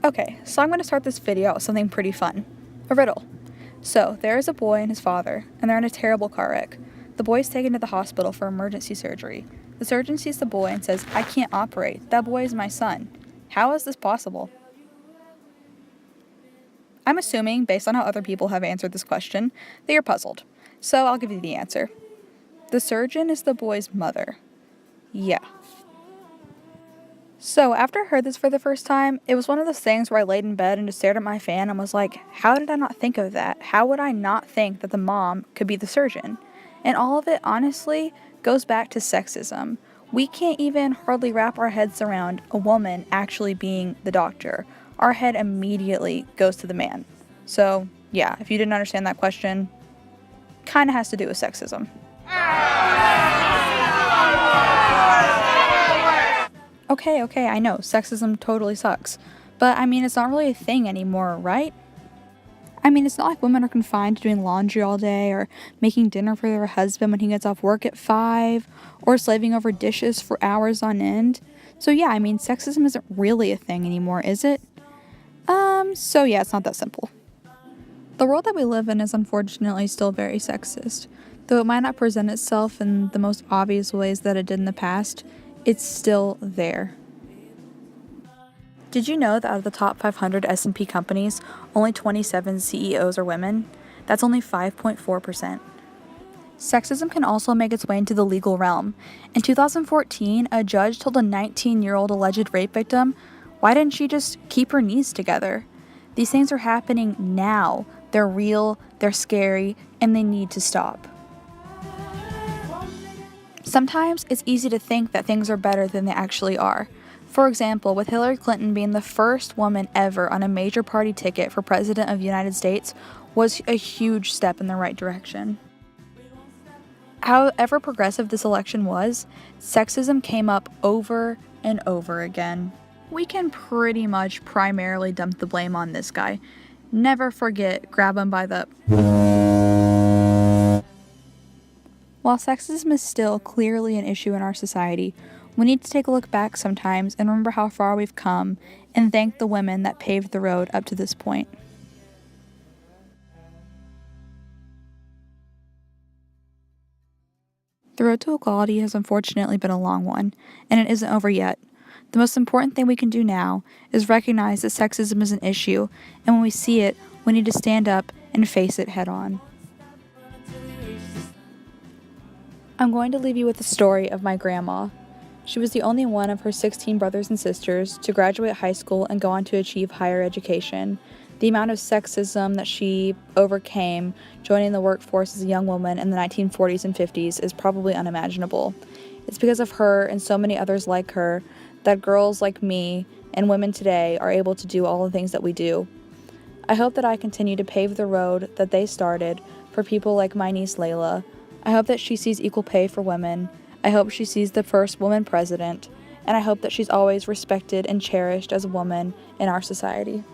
Okay, so I'm going to start this video out with something pretty fun. A riddle. So, there is a boy and his father, and they're in a terrible car wreck. The boy is taken to the hospital for emergency surgery. The surgeon sees the boy and says, "I can't operate. That boy is my son." How is this possible? I'm assuming, based on how other people have answered this question, that you're puzzled. So I'll give you the answer. The surgeon is the boy's mother. Yeah. So after I heard this for the first time, it was one of those things where I laid in bed and just stared at my fan and was like, how did I not think of that? How would I not think that the mom could be the surgeon? And all of it, honestly, goes back to sexism. We can't even hardly wrap our heads around a woman actually being the doctor. Our head immediately goes to the man. So, yeah, if you didn't understand that question, kind of has to do with sexism. Okay, I know, sexism totally sucks. But, I mean, it's not really a thing anymore, right? I mean, it's not like women are confined to doing laundry all day, or making dinner for their husband when he gets off work at 5, or slaving over dishes for hours on end. So yeah, I mean, sexism isn't really a thing anymore, is it? So yeah, it's not that simple. The world that we live in is unfortunately still very sexist. Though it might not present itself in the most obvious ways that it did in the past, it's still there. Did you know that out of the top 500 S&P companies, only 27 CEOs are women? That's only 5.4%. Sexism can also make its way into the legal realm. In 2014, a judge told a 19-year-old alleged rape victim, "Why didn't she just keep her knees together?" These things are happening now. They're real, they're scary, and they need to stop. Sometimes it's easy to think that things are better than they actually are. For example, with Hillary Clinton being the first woman ever on a major party ticket for President of the United States was a huge step in the right direction. However progressive this election was, sexism came up over and over again. We can pretty much primarily dump the blame on this guy. Never forget, grab him by the... While sexism is still clearly an issue in our society, we need to take a look back sometimes and remember how far we've come and thank the women that paved the road up to this point. The road to equality has unfortunately been a long one, and it isn't over yet. The most important thing we can do now is recognize that sexism is an issue, and when we see it, we need to stand up and face it head on. I'm going to leave you with the story of my grandma. She was the only one of her 16 brothers and sisters to graduate high school and go on to achieve higher education. The amount of sexism that she overcame joining the workforce as a young woman in the 1940s and 50s is probably unimaginable. It's because of her and so many others like her that girls like me and women today are able to do all the things that we do. I hope that I continue to pave the road that they started for people like my niece Layla. I hope that she sees equal pay for women. I hope she sees the first woman president. And I hope that she's always respected and cherished as a woman in our society.